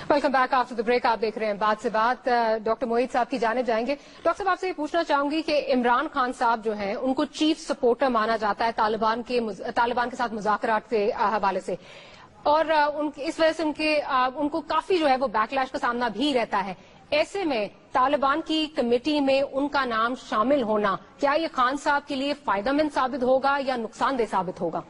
Welcome back after the break. आप देख रहे हैं बात से बात। डॉक्टर मोहित साहब की जाने जाएंगे। डॉक्टर साहब आपसे ये पूछना चाहूंगी कि इमरान खान साहब जो हैं उनको चीफ सपोर्टर माना जाता है तालिबान के साथ मुज़ाकरात के हवाले से, और इस वजह से उनको काफी जो है वो बैकलैश का सामना भी रहता है। ऐसे में तालिबान की कमेटी में उनका नाम शामिल होना क्या ये खान साहब के लिए फायदेमंद साबित होगा या नुकसानदेह साबित होगा?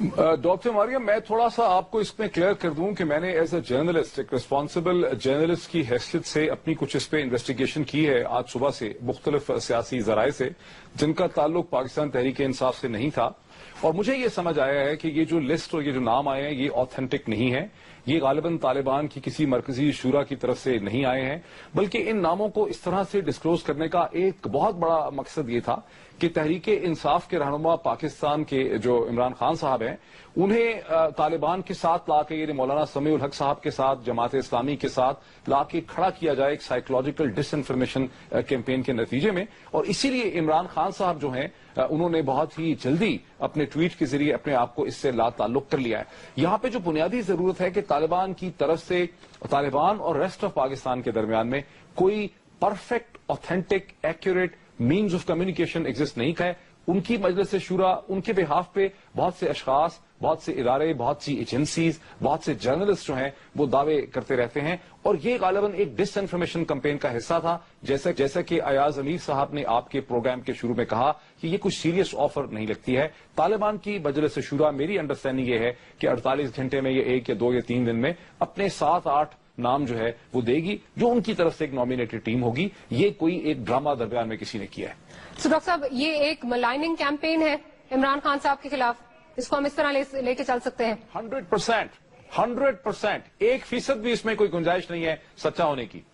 डॉक्टर मारियम, मैं थोड़ा सा आपको इसमें क्लियर कर दूं कि मैंने एज अ जर्नलिस्ट, एक रिस्पॉन्सिबल जर्नलिस्ट की हैसियत से अपनी कुछ इस पे इन्वेस्टिगेशन की है आज सुबह से मुख्तलिफ सियासी जराए से, जिनका ताल्लुक पाकिस्तान तहरीक इंसाफ से नहीं था। और मुझे ये समझ आया है कि ये जो लिस्ट और ये जो नाम आए हैं ये ऑथेंटिक नहीं है। ये गालिबन तालिबान की किसी मरकजी शूरा की तरफ से नहीं आए हैं, बल्कि इन नामों को इस तरह से डिस्क्लोज करने का एक बहुत बड़ा मकसद ये था कि तहरीक इंसाफ के रहनुमा पाकिस्तान के जो इमरान खान साहब हैं उन्हें तालिबान के साथ लाके, यानी मौलाना समीउल हक साहब के साथ, जमात इस्लामी के साथ लाके खड़ा किया जाए एक साइकोलॉजिकल डिसइंफॉर्मेशन कैंपेन के नतीजे में। और इसीलिए इमरान खान साहब जो हैं उन्होंने बहुत ही जल्दी अपने ट्वीट के जरिए अपने आप को इससे ला ताल्लुक कर लिया है। यहां पे जो बुनियादी जरूरत है कि तालिबान की तरफ से तालिबान और रेस्ट ऑफ पाकिस्तान के दरमियान में कोई perfect, authentic, accurate means of communication exist नहीं है। उनकी मजलिस शूरा, उनके बिहाफ पे बहुत से अशखास, बहुत से इदारे, बहुत सी एजेंसीज, बहुत से जर्नलिस्ट जो हैं वो दावे करते रहते हैं, और ये गालिबन एक डिसइंफॉर्मेशन कैंपेन का हिस्सा था। जैसा कि अयाज अमीर साहब ने आपके प्रोग्राम के शुरू में कहा कि ये कुछ सीरियस ऑफर नहीं लगती है। तालिबान की मजलिस शूरा, मेरी अंडरस्टैंडिंग ये है कि 48 घंटे में, ये 1 या 2 या 3 दिन में अपने 7-8 नाम जो है वो देगी, जो उनकी तरफ से एक नॉमिनेटेड टीम होगी। ये कोई एक ड्रामा दरमियान में किसी ने किया है। तो डॉक्टर साहब, ये एक मलाइनिंग कैंपेन है इमरान खान साहब के खिलाफ, इसको हम इस तरह लेके चल सकते हैं? 100%, 1% भी इसमें कोई गुंजाइश नहीं है सच्चा होने की।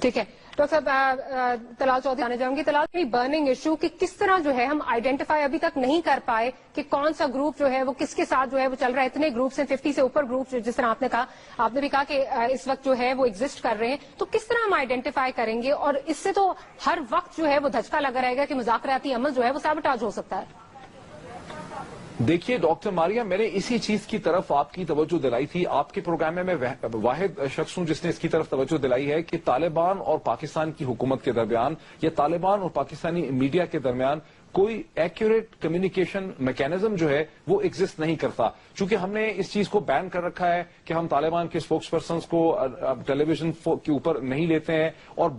ठीक है डॉक्टर साहब, तलाल चौधरी आने जाऊंगी। तलाल, बर्निंग इशू कि किस तरह जो है हम आइडेंटिफाई अभी तक नहीं कर पाए कि कौन सा ग्रुप जो है वो किसके साथ जो है वो चल रहा है। इतने ग्रुप्स हैं, 50 से ऊपर ग्रुप्स, जिस तरह आपने कहा, आपने भी कहा कि इस वक्त जो है वो एग्जिस्ट कर रहे हैं, तो किस तरह हम आइडेंटिफाई करेंगे? और इससे तो हर वक्त जो है वो धचका लगा रहेगा कि मुज़ाकराती अमल जो है वो साबोटाज हो सकता है। देखिए डॉक्टर मारिया, मैंने इसी चीज की तरफ आपकी तवज्जो दिलाई थी आपके प्रोग्राम में। मैं वाहिद शख्स हूं जिसने इसकी तरफ तवज्जो दिलाई है कि तालिबान और पाकिस्तान की हुकूमत के दरमियान या तालिबान और पाकिस्तानी मीडिया के दरमियान कोई एक्यूरेट कम्युनिकेशन मैकेनिज्म जो है वो एग्जिस्ट नहीं करता। चूंकि हमने इस चीज को बैन कर रखा है कि हम तालिबान के स्पोक्स पर्सन को टेलीविजन के ऊपर नहीं लेते हैं, और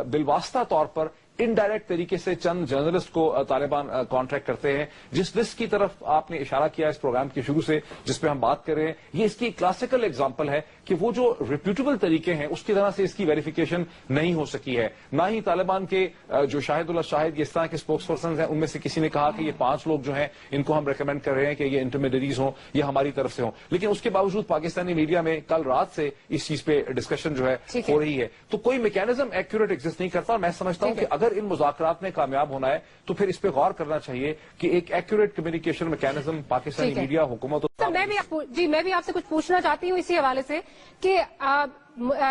बिलवास्ता तौर पर इनडायरेक्ट तरीके से चंद जर्नलिस्ट को तालिबान कॉन्ट्रैक्ट करते हैं। जिस लिस्ट की तरफ आपने इशारा किया इस प्रोग्राम के शुरू से, जिस पे हम बात कर रहे हैं, ये इसकी क्लासिकल एग्जांपल है कि वो जो रिप्यूटेबल तरीके हैं उसकी तरह से इसकी वेरिफिकेशन नहीं हो सकी है। ना ही तालिबान के जो शाहिदुल्लाह शाहिद, इस तरह के स्पोक्स पर्सन हैं, उनमें से किसी ने कहा कि ये 5 लोग जो हैं इनको हम रिकमेंड कर रहे हैं कि ये इंटरमीडियरीज हों या हमारी तरफ से हों। लेकिन उसके बावजूद पाकिस्तानी मीडिया में कल रात से इस चीज पे डिस्कशन जो है हो रही है। तो कोई मैकेनिज्म एक्यूरेट एग्जिस्ट नहीं करता। और मैं समझता हूं कि अगर इन मुज़ाकरात में कामयाब होना है तो फिर इस पे गौर करना चाहिए कि एक accurate communication mechanism Pakistani media, हुकूमत। मैं भी आपसे कुछ पूछना चाहती हूँ इसी हवाले से कि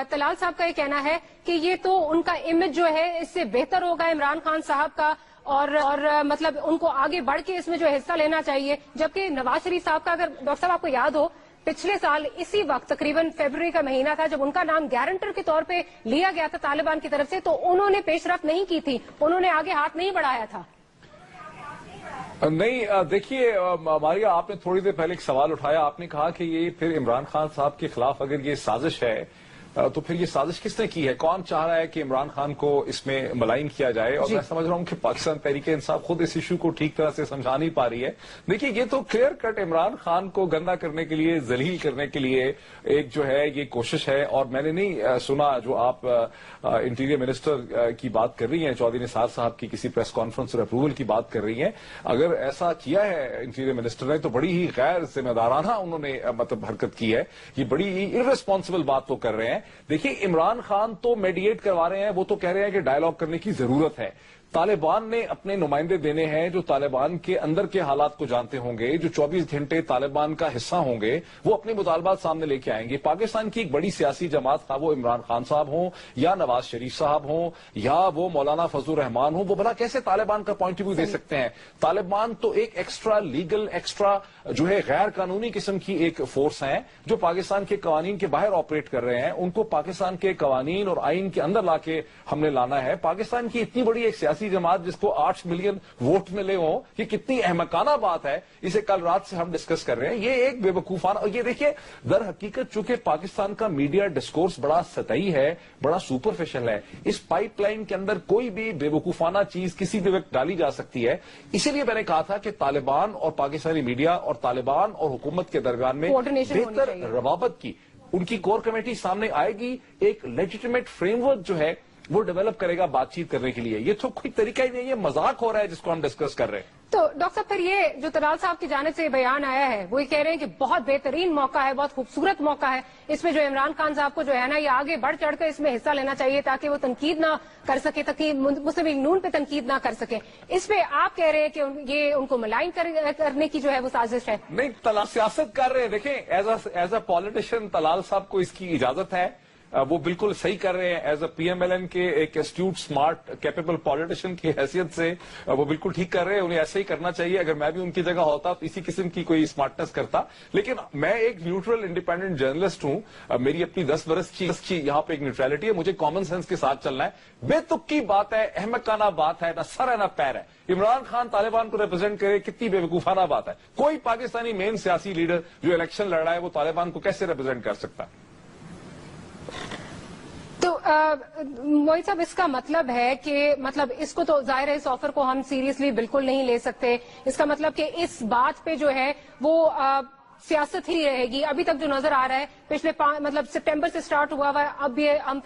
तलाल साहब का ये कहना है कि ये तो उनका इमेज जो है इससे बेहतर होगा इमरान खान साहब का, और मतलब उनको आगे बढ़ के इसमें जो हिस्सा लेना चाहिए। जबकि नवाज शरीफ साहब का, अगर डॉक्टर साहब आपको याद हो, पिछले साल इसी वक्त तकरीबन फरवरी का महीना था जब उनका नाम गारंटर के तौर पे लिया गया था तालिबान की तरफ से, तो उन्होंने पेशरफ्त नहीं की थी, उन्होंने आगे हाथ नहीं बढ़ाया था। नहीं, देखिए मारिया, आपने थोड़ी देर पहले एक सवाल उठाया। आपने कहा कि ये फिर इमरान खान साहब के खिलाफ अगर ये साजिश है तो फिर ये साजिश किसने की है? कौन चाह रहा है कि इमरान खान को इसमें मलाइन किया जाए? और मैं समझ रहा हूं कि पाकिस्तान तहरीक इंसाफ खुद इस इशू को ठीक तरह से समझा नहीं पा रही है। देखिए, ये तो क्लियर कट इमरान खान को गंदा करने के लिए, जलील करने के लिए एक जो है ये कोशिश है। और मैंने नहीं सुना जो आप इंटीरियर मिनिस्टर की बात कर रही हैं, चौधरी निसार साहब की किसी प्रेस कॉन्फ्रेंस और अप्रूवल की बात कर रही हैं। अगर ऐसा किया है इंटीरियर मिनिस्टर ने तो बड़ी ही गैर जिम्मेदाराना उन्होंने मतलब हरकत की है। ये बड़ी ही इररिस्पॉन्सिबल बात तो कर रहे हैं। देखिए, इमरान खान तो मेडिएट करवा रहे हैं, वो तो कह रहे हैं कि डायलॉग करने की जरूरत है। तालिबान ने अपने नुमाइंदे देने हैं जो तालिबान के अंदर के हालात को जानते होंगे, जो 24 घंटे तालिबान का हिस्सा होंगे, वो अपने मुतालबात सामने लेके आएंगे। पाकिस्तान की एक बड़ी सियासी जमात था, वो इमरान खान साहब हों या नवाज शरीफ साहब हों या वो मौलाना फजल रहमान हों, वो भला कैसे तालिबान का पॉइंट ऑफ व्यू दे सकते हैं? तालिबान तो एक एक्स्ट्रा लीगल, एक्स्ट्रा जो है गैर कानूनी किस्म की एक फोर्स है जो पाकिस्तान के कवानीन के बाहर ऑपरेट कर रहे हैं। उनको पाकिस्तान के कवानीन और आइन के अंदर लाके हमने लाना है। पाकिस्तान की इतनी बड़ी एक सियासी जमात जिसको 8 मिलियन वोट मिले हों, ये कितनी अहमकाना बात है, इसे कल रात से हम डिस्कस कर रहे हैं। ये एक बेवकूफाना, और ये देखिए दर हकीकत चूंकि पाकिस्तान का मीडिया डिस्कोर्स बड़ा सतही है, बड़ा सुपरफिशियल है, इस पाइपलाइन के अंदर कोई भी बेवकूफाना चीज किसी भी वक्त डाली जा सकती है। इसीलिए मैंने कहा था कि तालिबान और पाकिस्तानी मीडिया और तालिबान और हुकूमत के दरमियान में बेहतर रवाबत की उनकी कोर कमेटी सामने आएगी, एक लेजिटिमेट फ्रेमवर्क जो है वो डेवलप करेगा बातचीत करने के लिए। ये तो कोई तरीका ही नहीं है, मजाक हो रहा है जिसको हम डिस्कस कर रहे हैं। तो डॉक्टर साहब, फिर ये जो तलाल साहब की जानिब से बयान आया है, वो ये कह रहे हैं कि बहुत बेहतरीन मौका है, बहुत खूबसूरत मौका है, इसमें जो इमरान खान साहब को जो है ना, ये आगे बढ़ चढ़कर इसमें हिस्सा लेना चाहिए ताकि वो तनकीद ना कर सके, ताकि मुस्लिम लीग नून पे तनकीद ना कर सके। इस पे आप कह रहे हैं कि ये उनको मलाइन करने की जो है वो साजिश है। नहीं, सियासत कर रहे हैं। देखें, एज अ पॉलिटिशियन तलाल साहब को इसकी इजाजत है, वो बिल्कुल सही कर रहे हैं। एज अ पीएमएलएन के एक एस्ट्यूट, स्मार्ट, कैपेबल पॉलिटिशियन की हैसियत से वो बिल्कुल ठीक कर रहे हैं। उन्हें ऐसा ही करना चाहिए। अगर मैं भी उनकी जगह होता तो इसी किस्म की कोई स्मार्टनेस करता। लेकिन मैं एक न्यूट्रल इंडिपेंडेंट जर्नलिस्ट हूं, मेरी अपनी 10 बरस की यहाँ पे एक न्यूट्रलिटी है, मुझे कॉमन सेंस के साथ चलना है। बेतुकी बात है, अहमकाना बात है, ना सर है ना पैर है। इमरान खान तालिबान को रिप्रेजेंट करे, कितनी बेवकूफाना बात है। कोई पाकिस्तानी मेन सियासी लीडर जो इलेक्शन लड़ रहा है वो तालिबान को कैसे रिप्रेजेंट कर सकता है? तो मोहित साहब, इसका मतलब है कि मतलब इसको तो जाहिर है इस ऑफर को हम सीरियसली बिल्कुल नहीं ले सकते। इसका मतलब कि इस बात पे जो है वो सियासत ही रहेगी। अभी तक जो नजर आ रहा है पिछले मतलब सितंबर से स्टार्ट हुआ हुआ, अब ये हम